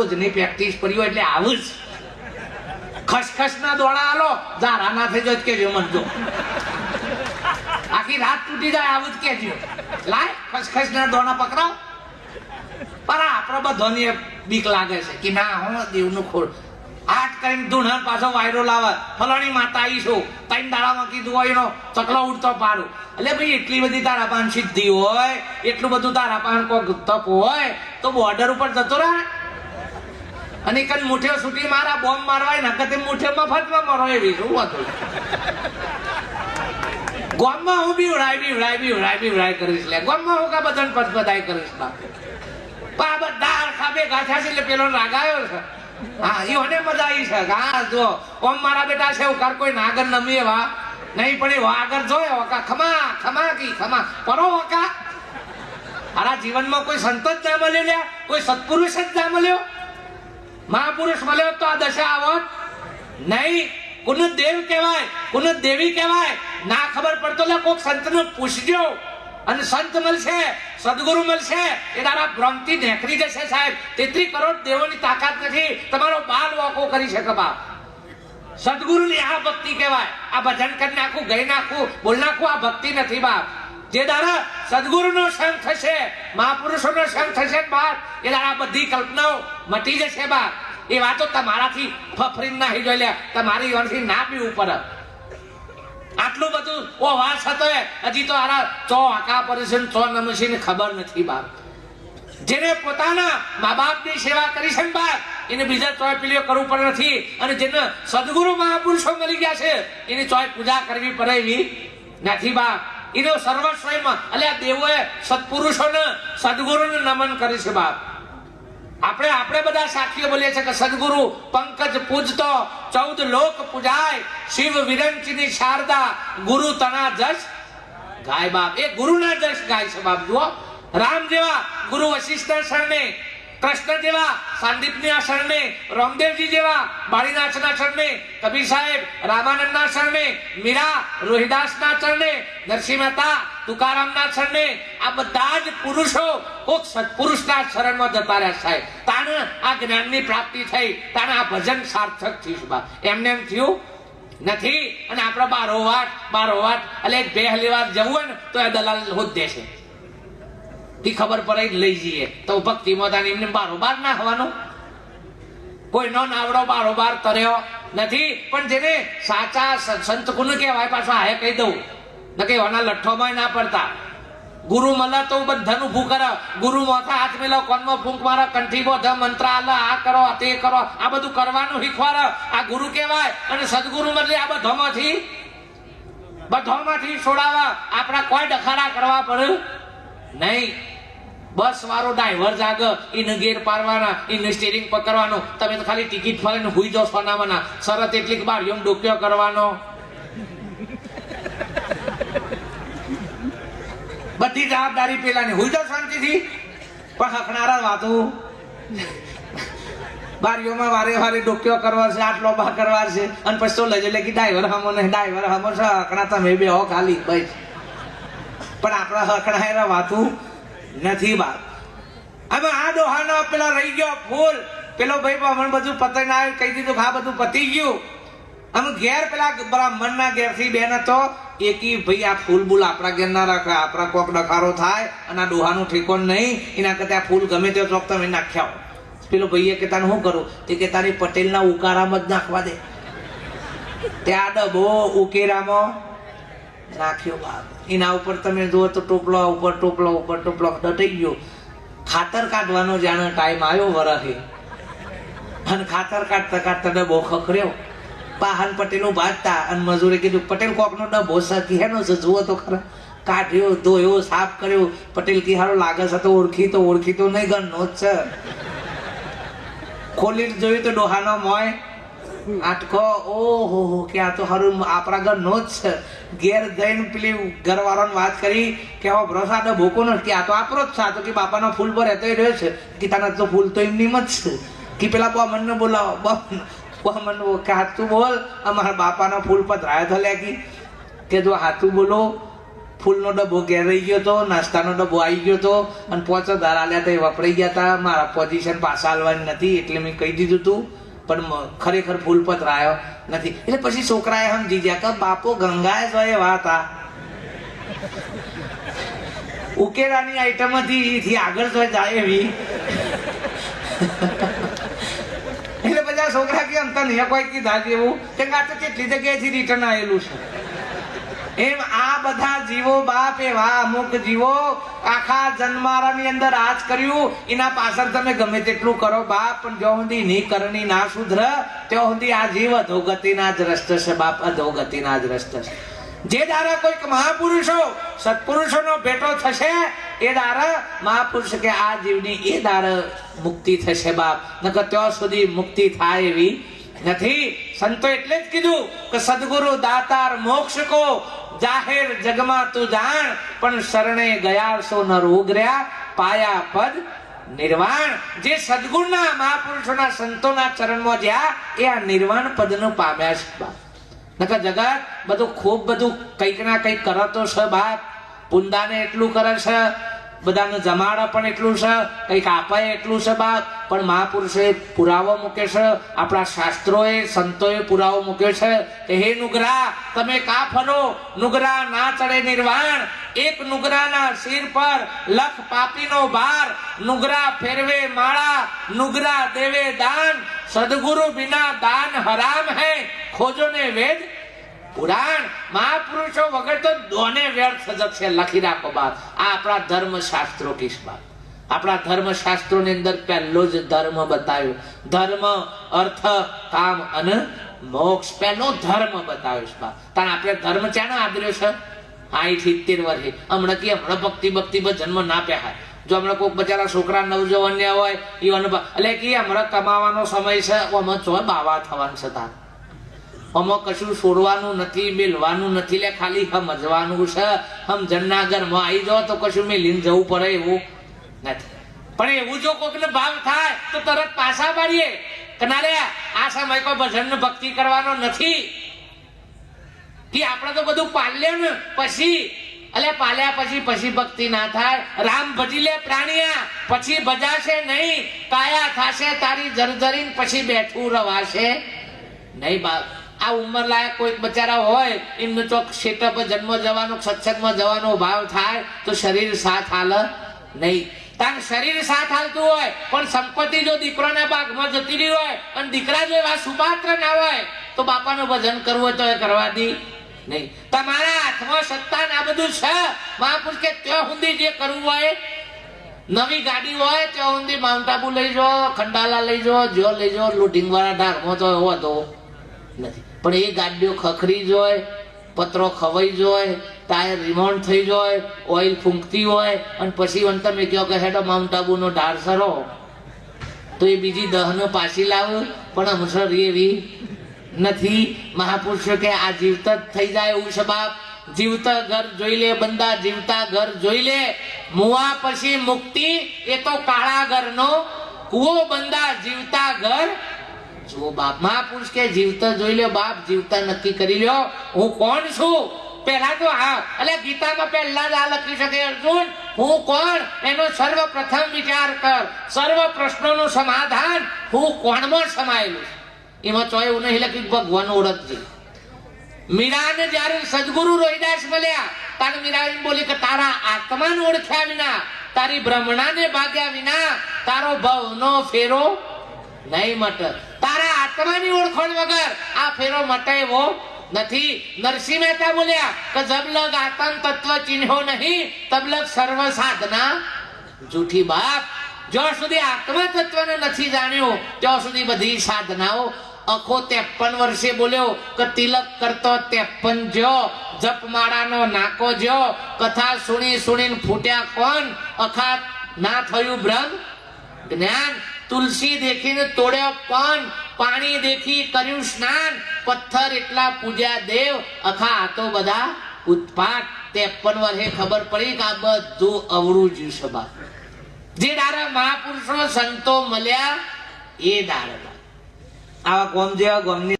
રોજની પ્રેક્ટિસ પડી હોય એટલે આવું જ ખસખસના દોણા આલો જારા ના થઈ જાય કેજો મન જો આખી રાત તૂટી જાય આવું જ કેજો લાય ખસખસના દોણા પકડાવ પર આપણે બધાની બીક લાગે છે કે ના હું દેવનું ખોળ આઠ કરીને ધૂણ પાછો વાયરો લાવે ફલાણી માતા આવી છું 3 દાડામાં કીધું હોય એનો ચકલો ઉડતો પાડું એટલે ભાઈ એટલી બધી તારા પાન સિદ્ધિ હોય એટલું બધું તારા પાન કોઈ તપ હોય તો બોર્ડર ઉપર જતો રહે અને કઈ મુઠ્ઠીઓ છૂટી મારા બોમ્બ મારવાય ને કતે મુઠ્ઠીઓમાં ફટવા મારો એવી શું હતું ગામમાં હું બીવડાય કરીશ લે ગામમાં હું કા બધાને પદપદાય કરીશ ના પા બધા ખાબે ગાંઠ્યા છે એટલે પેલો રાગાયો છે હા ઈઓને મજા આવી છે હા જો ઓમ મારા બેટા છે કર કોઈ નાગર નમી વા નહીં પણ એ આગળ જોયો કા ખમા ખમા કી ખમા પરો કા આરા જીવનમાં કોઈ સંત જ ના મળ્યો લ્યા કોઈ સત્પુરુષ જ ના મળ્યો મહાપુરુષ મળ્યો તો આ દશા આવત નહીં કોને દેવ કહેવાય કોને દેવી કહેવાય ના ખબર પડતો લે કોક સંતને પૂછજો અને સંત મળશે સદગુરુ મળશે એ તારા ભ્રમથી નેકરી જશે સાહેબ 33 કરોડ દેવોની તાકાત નથી તમારો બાલ વાકો કરી શકે બાપ સદગુરુની આ ભક્તિ કહેવાય આ ભજન કરી નાખું ગઈ નાખું બોલ નાખું આ ભક્તિ નથી બાપ જે દારા સદગુરુનો સંગ થશે મહાપુરુષોનો સંગ થશે બાપ એ તારા બધી કલ્પનાઓ મટી જશે બાપ એ વાતો તમારાથી ફફરી નાહી જોઈ લે તમારી વાંથી ના પીવું પડે આટલું બધું ઓ વાસ હતો હજી તો આરા ચો આકા પરિસન ચો નમસીને ખબર નથી બાપ જેને પોતાના મા બાપની સેવા કરી છે બાપ એને બીજા ચોય પીલીઓ કરવું પડે નથી અને જેને સદગુરુ મહાપુરુષો મળી ગયા છે એની ચોય પૂજા કરવી પડે એવી નથી બાપ એનો સર્વસ્વમાં અલ્યા દેવોએ સત્પુરુષોને સદગુરુને નમન કરી છે બાપ આપણે બધા સાખીઓ બોલીએ છે કે સદગુરુ પંકજ પૂજતો 14 લોક પૂજાય શિવ વિરંચની શારદા ગુરુ તના જશ ગાય બાપ એ ગુરુના જશ ગાય છે બાપ જુઓ રામ જેવા ગુરુ વશિષ્ઠ શરણે કૃષ્ણ જેવા સાંદીપના શરણે રામદેવજી જેવા બાળીનાથના શરણે કબીર સાહેબ રામાનંદના શરણે મીરા રોહિદાસના શરણે નરસિંહ મહેતા તુકારામના શરણે આ બધા જ પુરુષો કોક સત્પુરુષના શરણમાં જતા રહ્યા સાહેબ તાને આ જ્ઞાનની પ્રાપ્તિ થઈ તાને આ ભજન સાર્થક થયું બા એમને એમ થયું નથી અને આપણે બારોવાટ એટલે એક બે હલીવાર જવું ને તો એ દલાલ હોત દેશે તી ખબર પડે લઈ જઈએ તો ભક્તિ મોદાની એમને બારોબાર ના હવાનું કોઈ નો નાવડો બારોબાર તર્યો નથી પણ જેને સાચા સંત કોને કહેવાય પાછો આ કહી દઉં ન કે ઓના લઠ્ઠોમાં ના પડતા ગુરુ મળે તો બધાનું ઊભું કરે ગુરુ માથા હાથ મેલો કોનમાં ફૂંક મારે કંઠી બોધે મંત્ર આલે આ કરો તે કરો આ બધું કરવાનું શીખવાડે આ ગુરુ કહેવાય અને સદગુરુ મળે આ બધામાંથી છોડાવા આપણા કોઈ ડખાડા કરવા પડે નહીં બસ વાળો ડ્રાઈવર જાગ એને ગેર પાડવાના એને સ્ટીરિંગ પકડવાનું તમે તો ખાલી ટિકિટ ફરીને હુઈ જાઓ સોનાવાના શરત એટલી બારીઓ ડોક્યો કરવાનો બધી જવાબદારી પેલાની હુઈ જાઓ શાંતિથી પણ હકનારા વાતો બારીઓમાં વારે ડોક્યો કરવા છે આટલો બા કરવા છે અને પછી તો લઈ લે કે ડ્રાઈવર હમો છે હકણા તમે બે હો ખાલી ભાઈ પણ આપણા હકણા વાતું નથી બાપ હવે આ ડોહાનો પેલા રહી ગયો ફૂલ પેલો ભાઈ હમણાં બધું પતંગ આવ્યું કહી દીધું કે આ બધું પતી ગયું અમે ઘેર પેલા બ્રાહ્મણના ઘેરથી બેન હતો એકી ભાઈ આ ફૂલ બુલ આપણા ઘેર ના રાખે આપણા કોક ડખારો થાય અને આ ડોહાનું ઠેકોણ નહીં એના કરતા ફૂલ ગમે તે ચોક તમે નાખ્યા પેલો ભાઈએ કે તારે શું કરું તે કે તારી પટેલના ઉકારામાં જ નાખવા દે ત્યાં ડબો ઉકેરામાં નાખ્યો બાપ એના ઉપર તમે જુઓ તો ટોપલો ઉપર ટોપલો દટાઈ ગયો ખાતર કાઢવાનો જાણે ટાઈમ આવ્યો વરહે અને ખાતર કાઢતા ડબ્બો ખખર્યો પાહન પટેલો બાજતા અને મજૂરે કીધું પટેલ કોકનો ડબ્બો સકી હેનો છે જુઓ તો ખરા કાઢ્યો ધોયો સાફ કર્યો પટેલ કી હારો લાગે છે તો ઓળખી તો નહીં ગણનો જ છે ખોલી જોયું તો ડોહાનો મોય આટકો ઓહો કે આ તો હારું આપણા ઘર નો જ છે ઘેર જઈને પેલી ઘરવાળાને વાત કરી કે હવે ભરોસા તો ભૂકો નથી કે આ તો આપણો જ છે તો કે બાપાનો ફૂલ પર રહેતો રહ્યો છે કે તાના તો ફૂલ તો એમની જ છે કે પેલા બોમનને બોલાવો બોમન કે હાથું બોલ અમારા બાપાના ફૂલ પર ધરાયો થયા કે જો હાથું બોલો ફૂલનો ડબ્બો ઘેર રહી ગયો હતો, નાસ્તાનો ડબ્બો આવી ગયો હતો અને 5000 આલ્યા તો એ વપરાઈ ગયા હતા. મારા પોઝિશન પાછા આલવાની નથી એટલે મેં કહી દીધું હતું, પણ ખરેખર ફૂલપત્ર આવ્યો નથી. એટલે પછી છોકરાએ સમજી ગયા કે બાપો ગંગાએ તો એ વાત આ ઉકેલાની આઈટમ હતી આગળ તો જાય એવી. એટલે બધા છોકરા કે અંતર નહીં કોઈ કીધા જેવું કે આ તો કેટલી જગ્યાએથી રિટર્ન આવેલું છે. એમ આ બધા જીવો બાપ એવા અમુક જીવો આખા જન્મારાની અંદર આજ કર્યું, એના પાછળ તમે ગમે તેટલું કરો બાપ, પણ જો સુધી ની કરણી ના સુધર ત્યાં સુધી આ જીવ અધોગતિના જ રસ્તે છે બાપ, અધોગતિના જ રસ્તે છે. જે દારા કોઈક મહાપુરુષો સત્પુરુષોનો ભેટો થશે એ દારા મહાપુરુષ કે આ જીવની એ દારા મુક્તિ થશે બાપ, નકર ત્યાં સુધી મુક્તિ થાય એવી નથી. સંતો એટલે જ કીધું કે સદગુરુ દાતાર મોક્ષ કો જાહેર જગમાં તું જાણ, પણ શરણે ગયા સો નર ઉગર્યા પાયા પદ નિર્વાણ. જે સદગુરુના મહાપુરુષોના સંતોના ચરણમાં જ્યાં એ આ નિર્વાણ પદનું પામ્યા છે બાપ. નકર જગત બધું ખૂબ બધું કંઈક ના કંઈક કરતો છે બાપ. પુંદાને એટલું કરે છે, બધાને જમાડા પણ એટલું છે, કંઈક આપાય એટલું છે બાપ, પણ મહાપુરુષોએ પુરાવો મૂકે છે, આપણા શાસ્ત્રોએ સંતોએ પુરાવો મૂક્યો છે કે હે નુગરા તમે કા ફરો, નુગરા ના ચડે નિર્વાણ. એક નુગરાના શિર પર લખ પાપીનો ભાર, નુગરા ફેરવે માળા, નુગરા દેવે દાન, સદગુરુ બિના દાન હરામ હૈ, ખોજો ને વેદ પુરાણ. મહાપુરુષો વગર તો દોને વ્યર્થ જશે. લખી રાખો બાપ, આ આપણા ધર્મ શાસ્ત્રો કિસ બાપ. આપણા ધર્મ શાસ્ત્રો ની અંદર પહેલો જ ધર્મ બતાવ્યો, ધર્મ અર્થ કામ અને મોક્ષ, પહેલો ધર્મ બતાવ્યો બાપ. કારણ આપણે ધર્મ ચાનો આદર્યો છે 60-70 વર્ષે. હમણાં ભક્તિ જન્મ ના પહેરાય. જો હમણાં કોઈક બચારા છોકરા નવજવાન હોય એ અનુભવ એટલે કે હમણાં કમાવાનો સમય છે, આમાં ચો બાવા થવાનું છે. તાર આમાં કશું છોડવાનું નથી, મેલવાનું નથી, લે ખાલી સમજવાનું છે. સમજણના ઘરમાં આવી જાઓ તો કશું મેલીને જવું પડે એવું નથી. પણ એવું જો કોઈકને ભાવ થાય તો તરત પાછા પાડીએ કે ના રે આ સમય કોઈ ભજન ભક્તિ કરવાનો નથી. કે આપણે તો બધું પાલ્યો ને પછી એટલે પાલ્યા પછી ભક્તિ ના થાય. રામ ભજી લે પ્રાણિયા પછી ભજાશે નહીં, કાયા થાશે તારી જર્જરીને પછી બેઠું રવાશે નહીં બાપ. આ ઉંમર લાયક કોઈક બચારા હોય એમનો ચોક ક્ષેત્ર પર જન્મ જવાનો સત્સંગમાં જવાનો ભાવ થાય તો શરીર સાથ હાલ નહીં. કારણ શરીર સાથ હાલતું હોય પણ સંપત્તિ જો દીકરાના ભાગમાં જતી રહી હોય અને દીકરા જો એવા સુપાત્ર ના હોય તો બાપાનું ભજન કરવું હોય તો એ કરવા દી નહીં. તમારા હાથમાં સત્તા આ બધું છે. મહાપુરુષ કે ત્યાં સુધી જે કરવું હોય, નવી ગાડી હોય ત્યાં સુધી માઉન્ટ આબુ લઈ જાઓ, ખંડાલા લઈ જાઓ, જો લઈ જાઓ, લૂંટિંગ વાળા ઢારમાં તો એવો તો નથી. પણ એ ગાડીઓ ખખરી જોય, પત્રો ખવાઈ જોય, ટાયર રિમોન્ટ થઈ જાય, ઓઇલ ફૂંકતી હોય અને પછી તમે કહો કે હેડો માઉન્ટ આબુનો ઢાર સરો તો એ બીજી દહનો પાછી લાવે પણ અમસર એવી નથી. મહાપુરુષો કે આ જીવતા જ થઈ જાય એવું છે બાપ. જીવતા ઘર જોઈ લે બંદા, જીવતા ઘર જોઈ લે, મુવા પછી મુક્તિ એ તો કાળા ઘરનો કુવો બંદા, જીવતા ઘર જો બાપ. મહાપુરુષ કે જીવતા જોઈ લે બાપ, જીવતા નક્કી કરી લ્યો હું કોણ છું. પહેલા તો હા એટલે ગીતામાં પહેલા જ આ લખી શકે અર્જુન હું કોણ એનો સર્વપ્રથમ વિચાર કર. સર્વ પ્રશ્નોનું સમાધાન હું કોણમાં સમાયેલું છે. એમાં ચોય એવું નહીં લખ્યું ભગવાન ઓળખજે. મીરાને જયારે સદગુરુ રોહિદાસ મળ્યા ત્યારે મીરા એમ બોલી કે તારા આત્માને ઓળખ્યા વિના, તારી બ્રહ્મણાને ભાગ્યા વિના તારો ભવનો ફેરો નહીં મટે. તારા આત્માની ઓળખણ વગર આ ફેરો મટે એવો નથી. નરસિંહ મહેતા બોલ્યા કે જબ લગ આત્મ તત્વ ચિહ્નો નહીં તબ લગ સર્વ સાધના જૂઠી બાપ. જ્યાં સુધી આત્મા તત્વને નથી જાણ્યું ત્યાં સુધી બધી સાધનાઓ. અખો 53 વર્ષે બોલ્યો કે તિલક કરતો 53 જો, જપમાળાનો નાકો જો, કથા સુણીને ફૂટ્યા કોણ, અખાત ના થયું બ્રહ્મ જ્ઞાન. તુલસી દેખીને તોડ્યો પણ, પાણી દેખી કર્યું સ્નાન, પથ્થર એટલા પૂજ્યા દેવ, અખા આ તો બધા ઉત્પાત. 53 વર્ષે ખબર પડી કે આ બધું અવળું જ્યું છે બાપ. જે દારા મહાપુરુષો સંતો મળ્યા એ દારા આવા ગોમ જેવા ગોમની